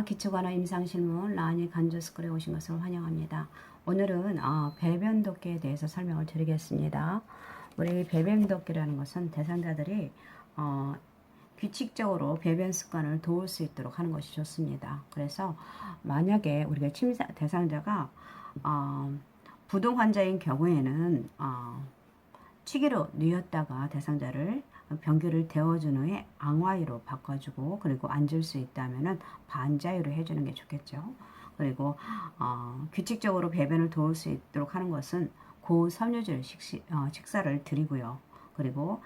기초관어 임상실문 라니 간조스쿨에 오신 것을 환영합니다. 오늘은 배변독기에 대해서 설명을 드리겠습니다. 우리 배변독기라는 것은 대상자들이 규칙적으로 배변 습관을 도울 수 있도록 하는 것이 좋습니다. 그래서 만약에 우리가 침사 대상자가 부동 환자인 경우에는 치기로 뉘었다가 대상자를 변기를 데워준 후에 앙와이로 바꿔주고 그리고 앉을 수 있다면은 반자유로 해주는 게 좋겠죠. 그리고 규칙적으로 배변을 도울 수 있도록 하는 것은 고섬유질 식사를 드리고요. 그리고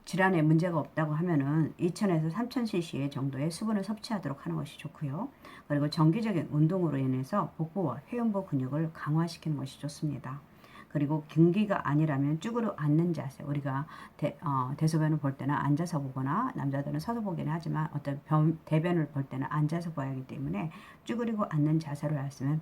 질환에 문제가 없다고 하면은 2000에서 3000cc 정도의 수분을 섭취하도록 하는 것이 좋고요. 그리고 정기적인 운동으로 인해서 복부와 회음부 근육을 강화시키는 것이 좋습니다. 그리고 경기가 아니라면 쭈그려 앉는 자세. 우리가 대소변을 볼 때는 앉아서 보거나 남자들은 서서 보기는 하지만 어떤 대변을 볼 때는 앉아서 봐야 하기 때문에 쭈그리고 앉는 자세로 했으면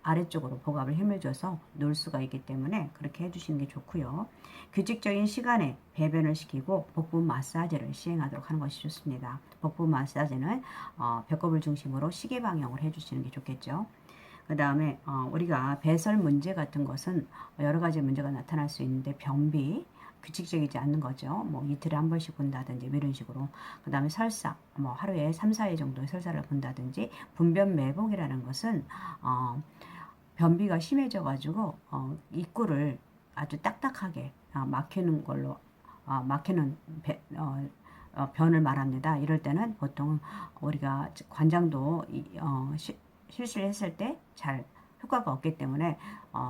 아래쪽으로 복압을 힘을 줘서 놓을 수가 있기 때문에 그렇게 해주시는 게 좋고요. 규칙적인 시간에 배변을 시키고 복부 마사지를 시행하도록 하는 것이 좋습니다. 복부 마사지는 배꼽을 중심으로 시계 방향으로 해주시는 게 좋겠죠. 그 다음에 우리가 배설 문제 같은 것은 여러 가지 문제가 나타날 수 있는데 변비, 규칙적이지 않는 거죠. 뭐 이틀에 한 번씩 본다든지 이런 식으로. 그 다음에 설사, 뭐 하루에 3, 4회 정도의 설사를 본다든지 분변 매복이라는 것은 변비가 심해져 가지고 입구를 아주 딱딱하게 막히는 걸로 막히는 변을 말합니다. 이럴 때는 보통 우리가 관장도 실수를 했을 때 잘 효과가 없기 때문에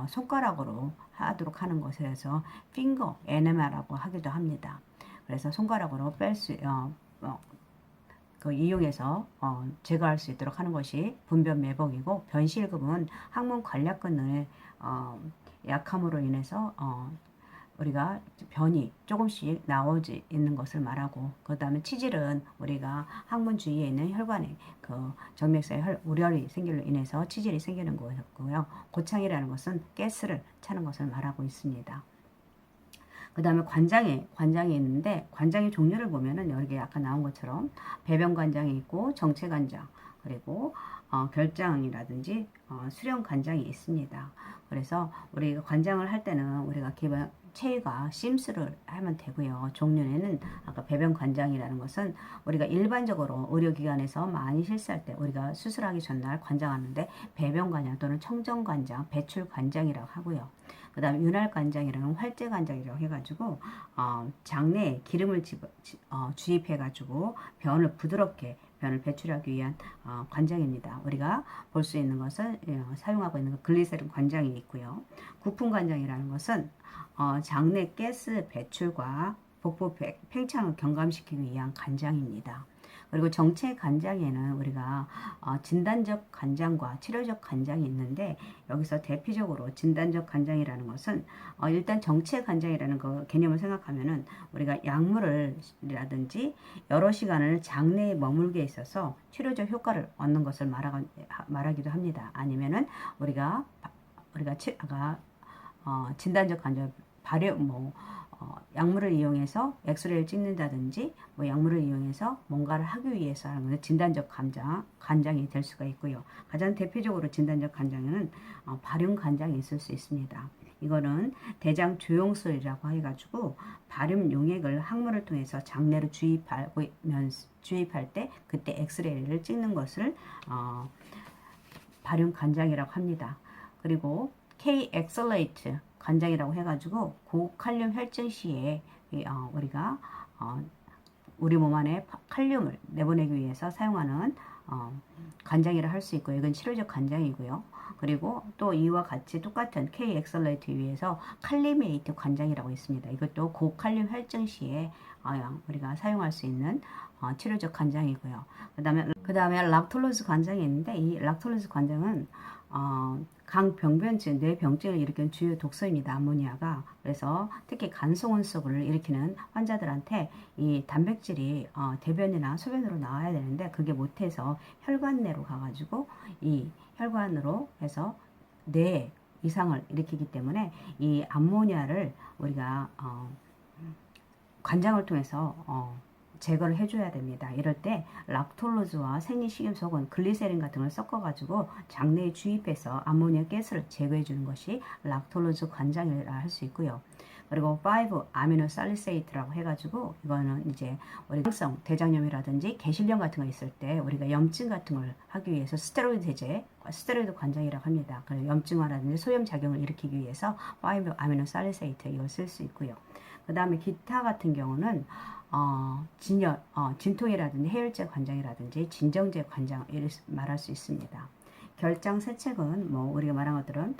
손가락으로 하도록 하는 것에서 핑거 에네마라고 하기도 합니다. 그래서 손가락으로 이용해서 제거할 수 있도록 하는 것이 분변 매복이고, 변실금은 항문 관략근의 약함으로 인해서 우리가 변이 조금씩 나오지 있는 것을 말하고, 그 다음에 치질은 우리가 항문 주위에 있는 혈관에 정맥사의 우열이 생길로 인해서 치질이 생기는 거고요. 고창이라는 것은 가스를 차는 것을 말하고 있습니다. 그 다음에 관장이 있는데, 관장의 종류를 보면은 여기 아까 나온 것처럼 배변 관장이 있고 정체 관장, 그리고 결장이라든지 수령 관장이 있습니다. 그래서 우리가 관장을 할 때는 우리가 기본 체위가 심스를 하면 되고요. 종류에는 아까 배변 관장이라는 것은 우리가 일반적으로 의료기관에서 많이 실수할 때 우리가 수술하기 전날 관장하는데 배변 관장 또는 청정 관장, 배출 관장이라고 하고요. 그 다음에 윤활 관장이라는 활제 관장이라고 해가지고 장내에 기름을 주입해가지고 변을 배출하기 위한 관장입니다. 우리가 볼 수 있는 것은 사용하고 있는 글리세린 관장이 있고요. 구풍 관장이라는 것은 장내 가스 배출과 복부 팽창을 경감시키기 위한 관장입니다. 그리고 정체 관장에는 우리가 진단적 관장과 치료적 관장이 있는데, 여기서 대표적으로 진단적 관장이라는 것은 일단 정체 관장이라는 거 개념을 생각하면은 우리가 약물을라든지 여러 시간을 장내에 머물게 있어서 치료적 효과를 얻는 것을 말하기도 합니다. 아니면은 우리가 진단적 관절 약물을 이용해서 엑스레이를 찍는다든지 약물을 이용해서 뭔가를 하기 위해서 하는 것은 진단적 관장이 될 수가 있고요. 가장 대표적으로 진단적 관장에는 발யும் 관장이 있을 수 있습니다. 이거는 대장 조영술이라고 해가지고 발யும் 용액을 항문을 통해서 장내로 주입할 때 그때 엑스레이를 찍는 것을 발யும் 관장이라고 합니다. 그리고 K-엑셀레이트 관장이라고 해가지고 고칼륨 혈증 시에 우리가 우리 몸 안에 칼륨을 내보내기 위해서 사용하는 관장이라 할 수 있고요. 이건 치료적 관장이고요. 그리고 또 이와 같이 똑같은 K-엑셀레이트 위해서 칼리메이트 관장이라고 있습니다. 이것도 고칼륨 혈증 시에 우리가 사용할 수 있는 치료적 관장이고요. 그 다음에 락톨로즈 관장이 있는데, 이 락톨로즈 관장은 강병변증, 뇌병증을 일으키는 주요 독소입니다. 암모니아가. 그래서 특히 간송원소를 일으키는 환자들한테 이 단백질이 대변이나 소변으로 나와야 되는데 그게 못해서 혈관 내로 가가지고 이 혈관으로 해서 뇌 이상을 일으키기 때문에 이 암모니아를 우리가 관장을 통해서 제거를 해줘야 됩니다. 이럴 때 락톨로즈와 생리식염소금, 글리세린 같은 걸 섞어가지고 장내에 주입해서 암모니아 가스를 제거해주는 것이 락톨로즈 관장이라 할 수 있고요. 그리고 5 아미노살리세이트라고 해가지고 이거는 이제 우리 성 대장염이라든지 개실염 같은 거 있을 때 우리가 염증 같은 걸 하기 위해서 스테로이드 제제, 스테로이드 관장이라고 합니다. 그래서 염증화라든지 소염 작용을 일으키기 위해서 5 아미노살리세이트 이걸 쓸 수 있고요. 그 다음에 기타 같은 경우는 진통이라든지 해열제 관장이라든지 진정제 관장 이를 말할 수 있습니다. 결장 세척은 뭐 우리가 말한 것들은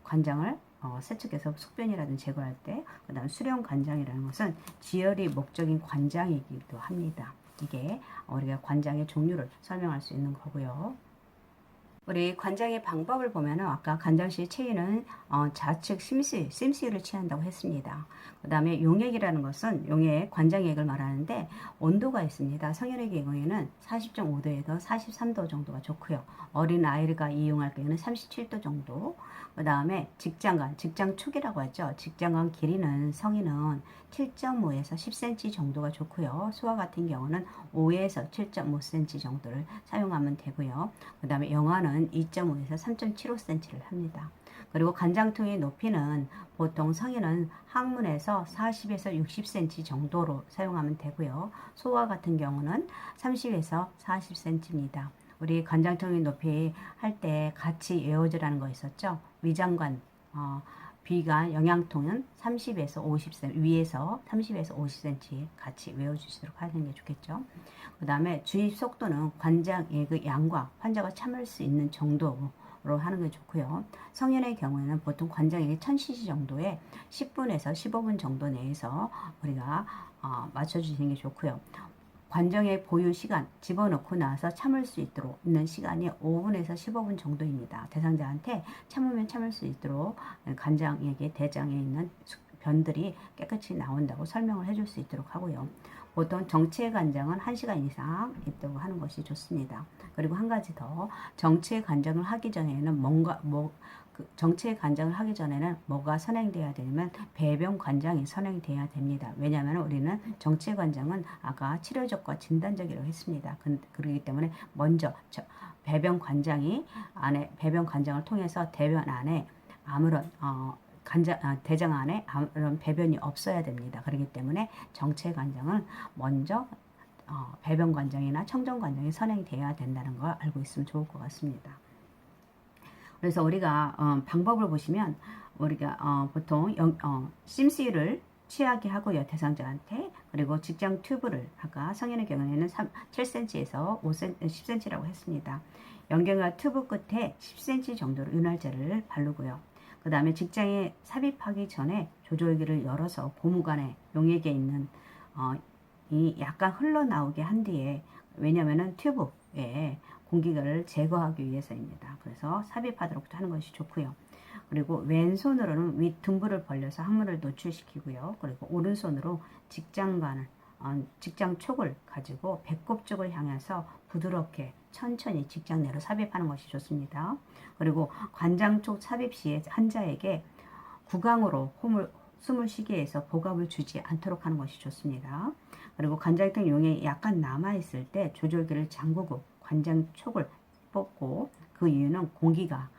관장을 세척해서 숙변이라든지 제거할 때, 그 다음 수령 관장이라는 것은 지혈이 목적인 관장이기도 합니다. 이게 우리가 관장의 종류를 설명할 수 있는 거고요. 우리 관장의 방법을 보면은 아까 간장씨 체위는 좌측 심시를 취한다고 했습니다. 그 다음에 용액이라는 것은 용액, 관장액을 말하는데 온도가 있습니다. 성인의 경우에는 40.5도에서 43도 정도가 좋고요. 어린 아이가 이용할 경우에는 37도 정도. 그 다음에 직장촉이라고 하죠. 직장관 길이는 성인은 7.5에서 10cm 정도가 좋고요. 소아 같은 경우는 5에서 7.5cm 정도를 사용하면 되고요. 그 다음에 영아는 2.5에서 3.75cm를 합니다. 그리고 간장통의 높이는 보통 성인은 항문에서 40에서 60cm 정도로 사용하면 되고요. 소아 같은 경우는 30에서 40cm입니다. 우리 간장통의 높이 할 때 같이 외워주라는 거 있었죠. 위장관, 비관, 영양통은 30에서 50cm, 위에서 30에서 50cm 같이 외워주시도록 하는 게 좋겠죠. 그 다음에 주입 속도는 관장액의 양과 환자가 참을 수 있는 정도로 하는 게 좋고요. 성인의 경우에는 보통 관장액이 1000cc 정도에 10분에서 15분 정도 내에서 우리가 맞춰주시는 게 좋고요. 관정액 보유 시간 집어넣고 나서 참을 수 있도록 있는 시간이 5분에서 15분 정도입니다. 대상자한테 참으면 참을 수 있도록 간장액의 대장에 있는 변들이 깨끗이 나온다고 설명을 해줄 수 있도록 하고요. 보통 정체 간장은 1시간 이상 있다고 하는 것이 좋습니다. 그리고 한 가지 더, 정체 간장을 하기 전에는 정체 간장을 하기 전에는 뭐가 선행돼야 되냐면 배변 관장이 선행돼야 됩니다. 왜냐하면 우리는 정체 관장은 아까 치료적과 진단적이라고 했습니다. 그렇기 때문에 먼저 배변 관장을 통해서 대변 안에 아무런 대장 안에 아무런 배변이 없어야 됩니다. 그렇기 때문에 정체 관장은 먼저 배변 관장이나 청정 관장이 선행돼야 된다는 걸 알고 있으면 좋을 것 같습니다. 그래서 우리가 방법을 보시면 우리가 보통 심시를 취하게 하고요. 대상자한테. 그리고 직장 튜브를 아까 성인의 경우에는 7cm에서 10cm라고 했습니다. 연경과 튜브 끝에 10cm 정도로 윤활제를 바르고요. 그 다음에 직장에 삽입하기 전에 조절기를 열어서 고무관에 용액에 있는 이 약간 흘러나오게 한 뒤에, 왜냐면은 튜브에 공기를 제거하기 위해서입니다. 그래서 삽입하도록 하는 것이 좋고요. 그리고 왼손으로는 윗 등부를 벌려서 항문을 노출시키고요. 그리고 오른손으로 직장촉을 가지고 배꼽 쪽을 향해서 부드럽게 천천히 직장 내로 삽입하는 것이 좋습니다. 그리고 관장촉 삽입 시에 환자에게 구강으로 숨을 쉬게 해서 복압을 주지 않도록 하는 것이 좋습니다. 그리고 관장통 용액이 약간 남아있을 때 조절기를 잠그고 관장촉을 뽑고, 그 이유는 공기가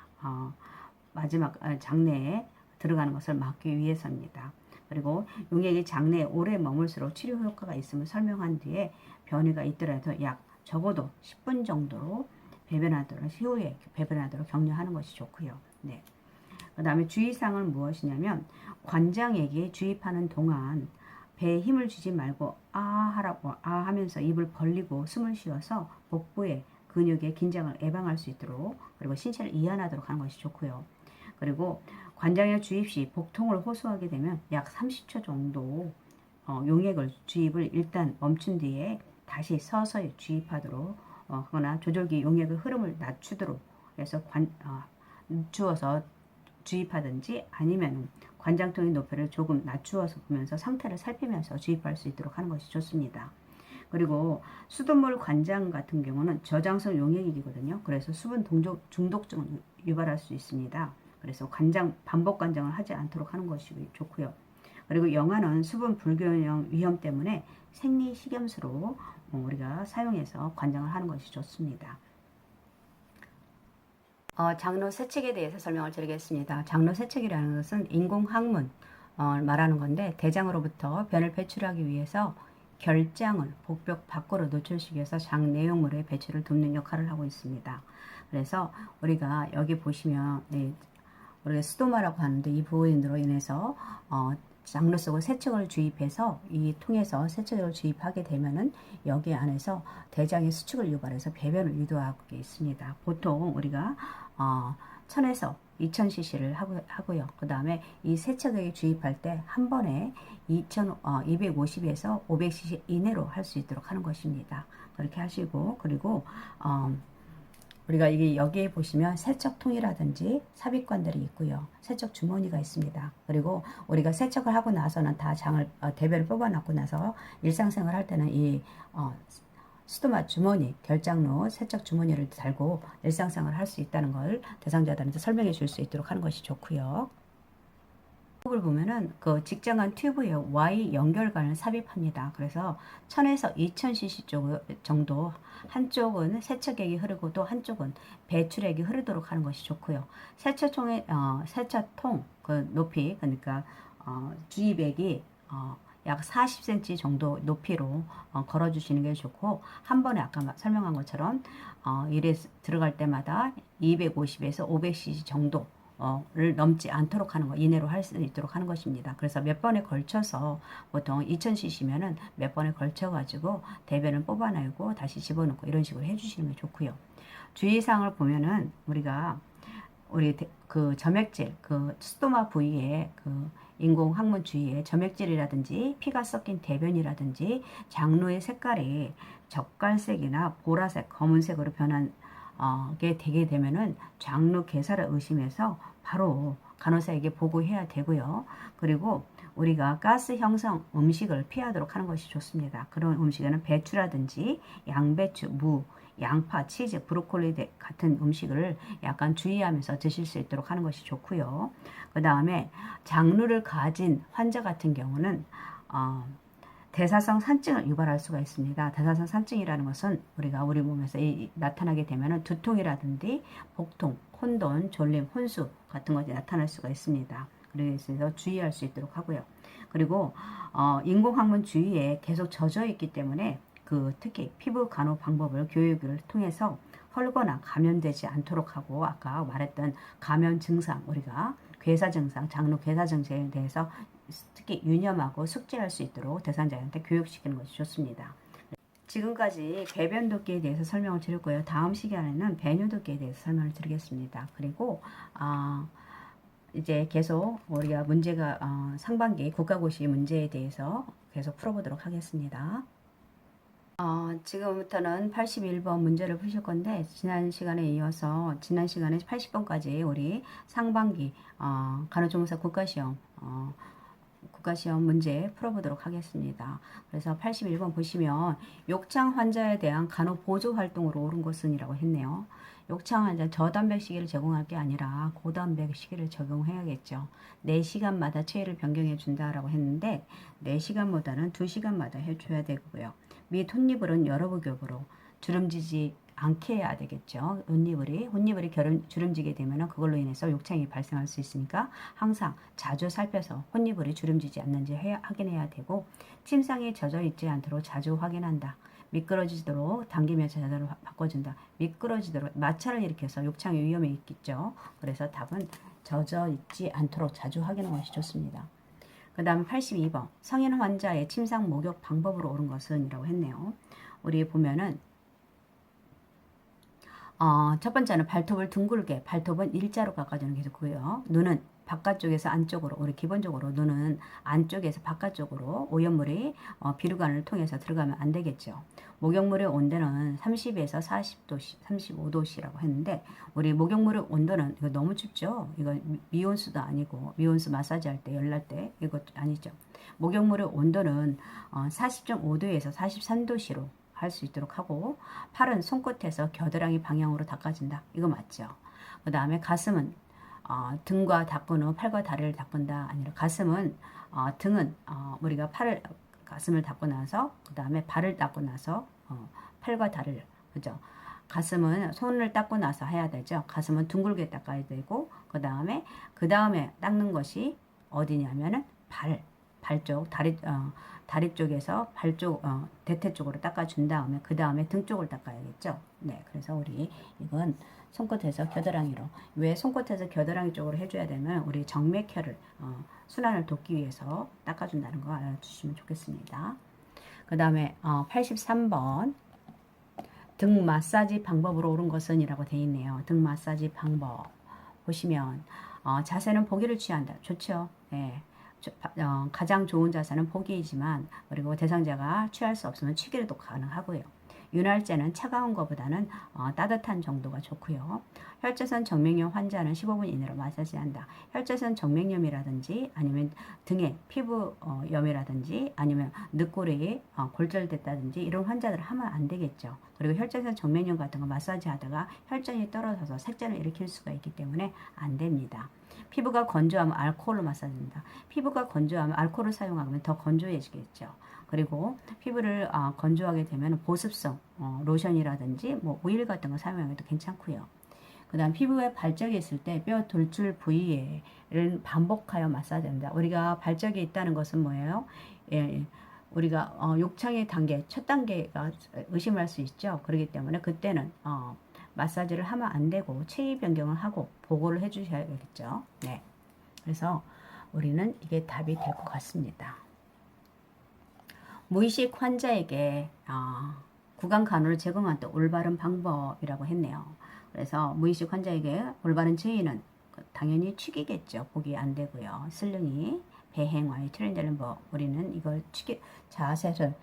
마지막 장내에 들어가는 것을 막기 위해서입니다. 그리고 용액이 장내에 오래 머물수록 치료 효과가 있음을 설명한 뒤에 변이가 있더라도 적어도 10분 정도로 이후에 배변하도록 격려하는 것이 좋고요. 네. 그 다음에 주의사항은 무엇이냐면, 관장액이 주입하는 동안 배에 힘을 주지 말고 하면서 입을 벌리고 숨을 쉬어서 복부의 근육의 긴장을 예방할 수 있도록, 그리고 신체를 이완하도록 하는 것이 좋고요. 그리고 관장액 주입 시 복통을 호소하게 되면 약 30초 정도 용액을 주입을 일단 멈춘 뒤에 다시 서서히 주입하도록 하거나 조절기 용액의 흐름을 낮추도록 해서 주어서 주입하든지, 아니면 관장통의 높이를 조금 낮추어서 보면서 상태를 살피면서 주입할 수 있도록 하는 것이 좋습니다. 그리고 수돗물 관장 같은 경우는 저장성 용액이거든요. 그래서 수분 중독증을 유발할 수 있습니다. 그래서 반복 관장을 하지 않도록 하는 것이 좋고요. 그리고 영아는 수분 불균형 위험 때문에 생리식염수로 우리가 사용해서 관장을 하는 것이 좋습니다. 장로 세척에 대해서 설명을 드리겠습니다. 장로 세척이라는 것은 인공항문 말하는 건데, 대장으로부터 변을 배출하기 위해서 결장을 복벽 밖으로 노출시키기 위해서 장 내용물의 배출을 돕는 역할을 하고 있습니다. 그래서 우리가 여기 보시면 우리가 스토마라고 하는데, 이 부분으로 인해서 장로 속을 세척을 주입해서 이 통에서 세척을 주입하게 되면은 여기 안에서 대장의 수축을 유발해서 배변을 유도하고 있습니다. 보통 우리가 1000에서 2000cc를 하고요. 그 다음에 이 세척액이 주입할 때 한 번에 250에서 500cc 이내로 할 수 있도록 하는 것입니다. 그렇게 하시고, 그리고 우리가 이게 여기에 보시면 세척통이라든지 삽입관들이 있고요. 세척 주머니가 있습니다. 그리고 우리가 세척을 하고 나서는 다 대변을 뽑아놨고 나서 일상생활 할 때는 이 스토마 주머니, 결장로 세척 주머니를 달고 일상생활을 할 수 있다는 걸 대상자들한테 설명해 줄 수 있도록 하는 것이 좋고요. 튜브를 보면은 그 직장간 튜브에 Y 연결관을 삽입합니다. 그래서 1000에서 2000cc 정도, 한쪽은 세척액이 흐르고 또 한쪽은 배출액이 흐르도록 하는 것이 좋고요. 세척통 그 높이, 그러니까 주입액이 약 40cm 정도 높이로 걸어주시는 게 좋고, 한 번에 아까 설명한 것처럼 이래 들어갈 때마다 250에서 500cc 정도 를 넘지 않도록 하는 거, 이내로 할 수 있도록 하는 것입니다. 그래서 몇 번에 걸쳐서, 보통 2000cc면은 몇 번에 걸쳐 가지고 대변을 뽑아내고 다시 집어넣고 이런 식으로 해주시는 게 좋고요. 주의사항을 보면은 그 점액질, 그 스토마 부위에 그 인공 항문 주위에 점액질이라든지 피가 섞인 대변이라든지 장로의 색깔이 적갈색이나 보라색, 검은색으로 게 되게 되면은 장로 괴사를 의심해서 바로 간호사에게 보고해야 되고요. 그리고 우리가 가스 형성 음식을 피하도록 하는 것이 좋습니다. 그런 음식에는 배추라든지 양배추, 무, 양파, 치즈, 브로콜리 같은 음식을 약간 주의하면서 드실 수 있도록 하는 것이 좋고요. 그 다음에 장루를 가진 환자 같은 경우는 대사성 산증을 유발할 수가 있습니다. 대사성 산증이라는 것은 우리가 우리 몸에서 나타나게 되면 두통이라든지 복통, 혼돈, 졸림, 혼수 같은 것이 나타날 수가 있습니다. 그래서 주의할 수 있도록 하고요. 그리고 인공항문 주위에 계속 젖어 있기 때문에 특히 피부 간호 방법을 교육을 통해서 헐거나 감염되지 않도록 하고, 아까 말했던 감염 증상, 우리가 괴사 증상, 장로 괴사 증상에 대해서 특히 유념하고 숙지할 수 있도록 대상자한테 교육시키는 것이 좋습니다. 지금까지 배변 도끼에 대해서 설명을 드렸고요. 다음 시간에는 배뇨 도끼에 대해서 설명을 드리겠습니다. 그리고 이제 계속 우리가 문제가 상반기 국가고시 문제에 대해서 계속 풀어보도록 하겠습니다. 지금부터는 81번 문제를 푸실 건데, 지난 시간에 이어서 지난 시간에 80번까지 우리 상반기 간호조무사 국가시험 문제 풀어보도록 하겠습니다. 그래서 81번 보시면 욕창 환자에 대한 간호 보조 활동으로 옳은 것은 이라고 했네요. 욕창 환자 저단백 시기를 제공할 게 아니라 고단백 시기를 적용해야겠죠. 4시간마다 체위를 변경해 준다라고 했는데 4시간보다는 2시간마다 해줘야 되고요. 및 혼니블은 여러 부격으로 주름지지 않게 해야 되겠죠. 혼니블이 주름지게 되면 그걸로 인해서 욕창이 발생할 수 있으니까 항상 자주 살펴서 혼니블이 주름지지 않는지 확인해야 되고, 침상에 젖어 있지 않도록 자주 확인한다. 미끄러지도록 당기면서 자세를 바꿔준다. 미끄러지도록 마찰을 일으켜서 욕창의 위험이 있겠죠. 그래서 답은 젖어 있지 않도록 자주 확인하는 것이 좋습니다. 그 다음 82번 성인 환자의 침상 목욕 방법으로 옳은 것은 이라고 했네요. 우리 보면은 첫 번째는 발톱을 둥글게, 발톱은 일자로 깎아주는 게 좋고요. 눈은 바깥쪽에서 안쪽으로, 우리 기본적으로 눈은 안쪽에서 바깥쪽으로 오염물이 비루관을 통해서 들어가면 안 되겠죠. 목욕물의 온도는 30에서 40도씨, 35도씨라고 했는데, 우리 목욕물의 온도는 이거 너무 춥죠? 이거 미온수도 아니고, 미온수 마사지 할 때, 열날 때 이거 아니죠. 목욕물의 온도는 40.5도에서 43도씨로 할 수 있도록 하고, 팔은 손끝에서 겨드랑이 방향으로 닦아준다. 이거 맞죠? 그 다음에 가슴은 등과 닦은 후 팔과 다리를 닦는다. 아니라 가슴은 등은 우리가 가슴을 닦고 나서 그 다음에 발을 닦고 나서 팔과 다리를 그죠? 가슴은 손을 닦고 나서 해야 되죠. 가슴은 둥글게 닦아야 되고 그 다음에 닦는 것이 어디냐면은 발 쪽, 다리 쪽에서 발 쪽, 대퇴 쪽으로 닦아준 다음에 그 다음에 등 쪽을 닦아야겠죠. 네, 그래서 우리 이건 손끝에서 겨드랑이로 왜 손끝에서 겨드랑이 쪽으로 해줘야 되면 우리 정맥혈을 순환을 돕기 위해서 닦아준다는 거 알아주시면 좋겠습니다. 그 다음에 83번 등 마사지 방법으로 옳은 것은 이라고 되어 있네요. 등 마사지 방법 보시면 자세는 보기를 취한다. 좋죠. 네. 가장 좋은 자세는 보기이지만 그리고 대상자가 취할 수 없으면 취기도 가능하고요. 윤활제는 차가운 것보다는 따뜻한 정도가 좋고요. 혈전선 정맥염 환자는 15분 이내로 마사지한다. 혈전선 정맥염이라든지 아니면 등에 피부염이라든지 아니면 늑골이 골절됐다든지 이런 환자들은 하면 안 되겠죠. 그리고 혈전선 정맥염 같은 거 마사지 하다가 혈전이 떨어져서 색전을 일으킬 수가 있기 때문에 안 됩니다. 피부가 건조하면 알코올로 마사지합니다. 피부가 건조하면 알코올을 사용하면 더 건조해지겠죠. 그리고 피부를 건조하게 되면 보습성 로션이라든지 뭐 오일 같은 거 사용해도 괜찮고요. 그 다음 피부에 발적이 있을 때 뼈 돌출 부위를 반복하여 마사지합니다. 우리가 발적이 있다는 것은 뭐예요? 예, 우리가 욕창의 단계, 첫 단계가 의심할 수 있죠. 그렇기 때문에 그때는 마사지를 하면 안 되고 체위 변경을 하고 보고를 해 주셔야겠죠. 네. 그래서 우리는 이게 답이 될 것 같습니다. 무의식 환자에게 구강 간호를 제공한 또 올바른 방법이라고 했네요. 그래서 무의식 환자에게 올바른 제의는 당연히 축이겠죠. 보기 안 되고요. 슬릉이, 배행와의 트렌드는 우리는 이걸 자세를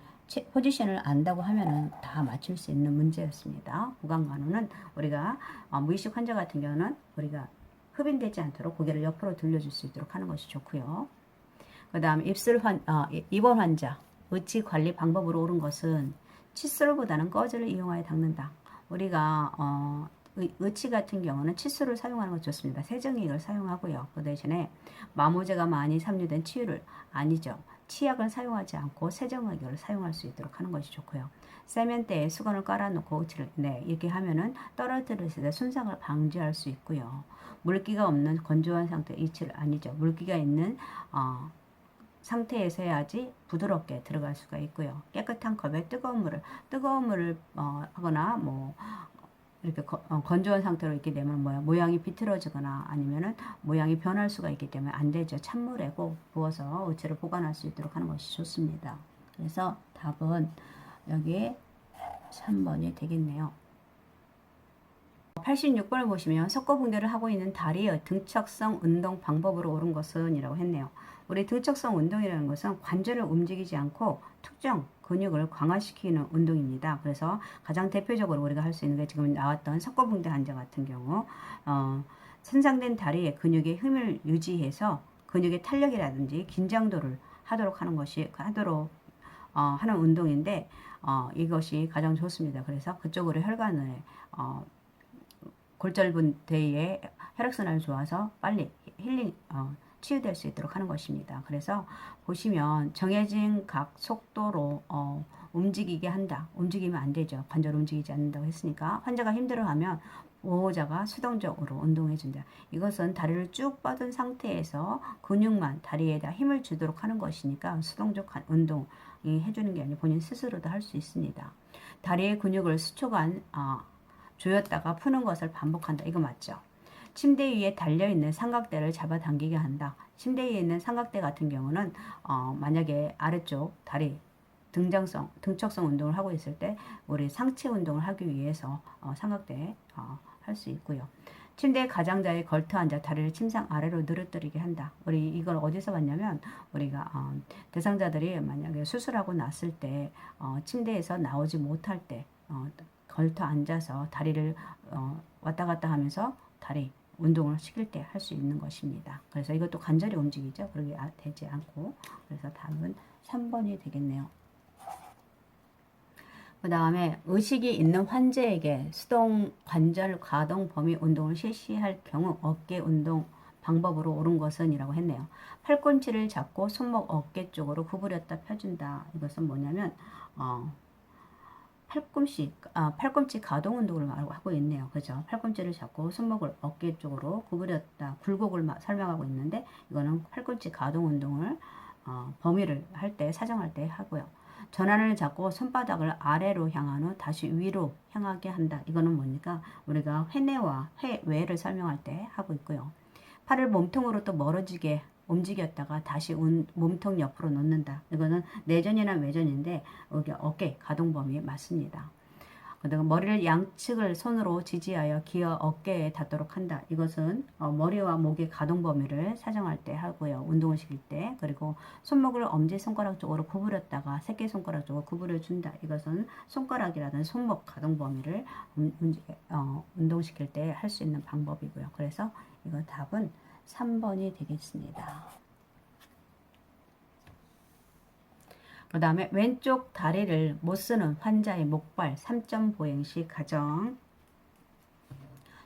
포지션을 안다고 하면은 다 맞출 수 있는 문제였습니다. 구강 간호는 우리가 무의식 환자 같은 경우는 우리가 흡인되지 않도록 고개를 옆으로 돌려줄 수 있도록 하는 것이 좋고요. 그 다음 입원 환자 의치 관리 방법으로 옳은 것은 칫솔보다는 꺼즈를 이용하여 닦는다. 우리가 의치 같은 경우는 칫솔을 사용하는 것 좋습니다. 세정액을 사용하고요. 그 대신에 마모제가 많이 함유된 치약을 사용하지 않고 세정액을 사용할 수 있도록 하는 것이 좋고요. 세면대에 수건을 깔아놓고 이렇게 하면은 떨어뜨렸을 때 손상을 방지할 수 있고요. 물기가 없는 건조한 상태 물기가 있는 상태에서 해야지 부드럽게 들어갈 수가 있고요. 깨끗한 컵에 뜨거운 물을 하거나 뭐 이렇게 건조한 상태로 있게 되면 모양이 비틀어지거나 아니면은 모양이 변할 수가 있기 때문에 안 되죠. 찬물에 꼭 부어서 의체를 보관할 수 있도록 하는 것이 좋습니다. 그래서 답은 여기 3번이 되겠네요. 86번을 보시면 석고붕대를 하고 있는 다리의 등척성 운동 방법으로 옳은 것은 이라고 했네요. 우리 등척성 운동이라는 것은 관절을 움직이지 않고 특정 근육을 강화시키는 운동입니다. 그래서 가장 대표적으로 우리가 할 수 있는 게 지금 나왔던 석고붕대 환자 같은 경우 손상된 다리의 근육의 힘을 유지해서 근육의 탄력이라든지 긴장도를 하는 운동인데 이것이 가장 좋습니다. 그래서 그쪽으로 혈관을 골절부대에 혈액순환이 좋아서 빨리 치유될 수 있도록 하는 것입니다. 그래서 보시면 정해진 각 속도로 움직이게 한다. 움직이면 안 되죠. 관절 움직이지 않는다고 했으니까 환자가 힘들어하면 보호자가 수동적으로 운동해준다. 이것은 다리를 쭉 뻗은 상태에서 근육만 다리에다 힘을 주도록 하는 것이니까 수동적 운동이 해주는 게 아니라 본인 스스로도 할 수 있습니다. 다리의 근육을 수초간 조였다가 푸는 것을 반복한다. 이거 맞죠? 침대 위에 달려있는 삼각대를 잡아당기게 한다. 침대 위에 있는 삼각대 같은 경우는 만약에 아래쪽 다리 등척성 운동을 하고 있을 때 우리 상체 운동을 하기 위해서 삼각대 할 수 있고요. 침대 가장자리에 걸터 앉아 다리를 침상 아래로 늘어뜨리게 한다. 우리 이걸 어디서 봤냐면 우리가 대상자들이 만약에 수술하고 났을 때 침대에서 나오지 못할 때 걸터 앉아서 다리를 왔다 갔다 하면서 다리 운동을 시킬 때 할 수 있는 것입니다. 그래서 이것도 관절이 움직이죠. 그러게 되지 않고. 그래서 답은 3번이 되겠네요. 그 다음에 의식이 있는 환자에게 수동 관절 가동 범위 운동을 실시할 경우 어깨 운동 방법으로 옳은 것은 이라고 했네요. 팔꿈치를 잡고 손목 어깨 쪽으로 구부렸다 펴준다. 이것은 뭐냐면 팔꿈치 가동 운동을 하고 있네요. 그죠? 팔꿈치를 잡고 손목을 어깨 쪽으로 구부렸다. 굴곡을 설명하고 있는데 이거는 팔꿈치 가동 운동을 범위를 할 때, 사정할 때 하고요. 전환을 잡고 손바닥을 아래로 향한 후 다시 위로 향하게 한다. 이거는 뭡니까? 우리가 회내와 회외를 설명할 때 하고 있고요. 팔을 몸통으로 또 멀어지게 움직였다가 다시 몸통 옆으로 놓는다. 이거는 내전이나 외전인데 여기 어깨 가동 범위에 맞습니다. 그다음 머리를 양측을 손으로 지지하여 기어 어깨에 닿도록 한다. 이것은 머리와 목의 가동 범위를 사정할 때 하고요. 운동을 시킬 때. 그리고 손목을 엄지손가락 쪽으로 구부렸다가 새끼손가락 쪽으로 구부려준다. 이것은 손가락이라든 손목 가동 범위를 운동시킬 때 할 수 있는 방법이고요. 그래서 이거 답은 3번이 되겠습니다. 그 다음에 왼쪽 다리를 못 쓰는 환자의 목발 3점 보행시 가정.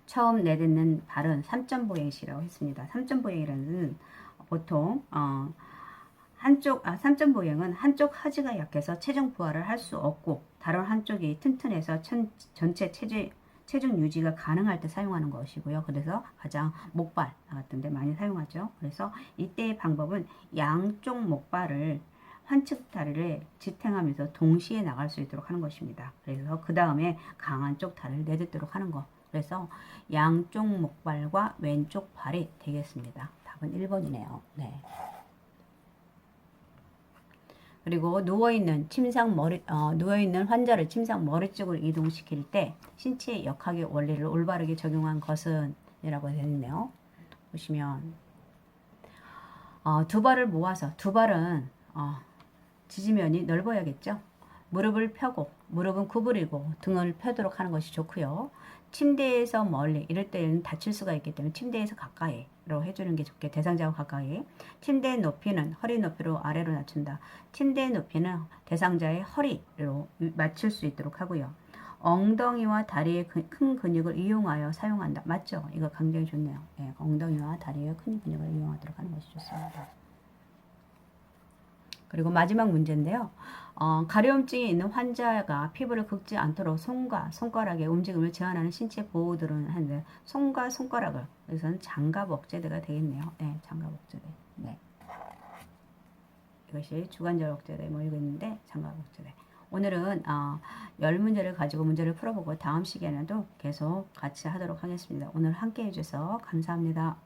처음 내딛는 발은 3점 보행시라고 했습니다. 3점 보행이라는 보통 3점 보행은 한쪽 하지가 약해서 체중 부하를 할 수 없고 다른 한쪽이 튼튼해서 전체 체중 유지가 가능할 때 사용하는 것이고요. 그래서 가장 목발 같은 데 많이 사용하죠. 그래서 이때의 방법은 양쪽 목발을 환측 다리를 지탱하면서 동시에 나갈 수 있도록 하는 것입니다. 그래서 그 다음에 강한 쪽 다리를 내딛도록 하는 것. 그래서 양쪽 목발과 왼쪽 발이 되겠습니다. 답은 1번이네요. 네. 그리고 누워있는 환자를 침상 머리 쪽으로 이동시킬 때 신체의 역학의 원리를 올바르게 적용한 것은 이라고 되어 있네요. 보시면 두 발을 모아서 두 발은 지지면이 넓어야겠죠. 무릎을 펴고 무릎은 구부리고 등을 펴도록 하는 것이 좋고요. 침대에서 멀리 이럴 때는 다칠 수가 있기 때문에 침대에서 가까이로 해주는 게 좋게 대상자와 가까이. 침대의 높이는 허리 높이로 아래로 낮춘다. 침대의 높이는 대상자의 허리로 맞출 수 있도록 하고요. 엉덩이와 다리의 큰 근육을 이용하여 사용한다. 맞죠? 이거 굉장히 좋네요. 네, 엉덩이와 다리의 큰 근육을 이용하도록 하는 것이 좋습니다. 그리고 마지막 문제인데요. 가려움증이 있는 환자가 피부를 긁지 않도록 손과 손가락의 움직임을 제한하는 신체 보호들은 하는데 손과 손가락을 여기서는 장갑 억제대가 되겠네요. 네, 장갑 억제대. 네. 이것이 주관절 억제대 뭐 이거 있는데 장갑 억제대. 오늘은 10문제를 가지고 문제를 풀어보고 다음 시간에도 계속 같이 하도록 하겠습니다. 오늘 함께 해주셔서 감사합니다.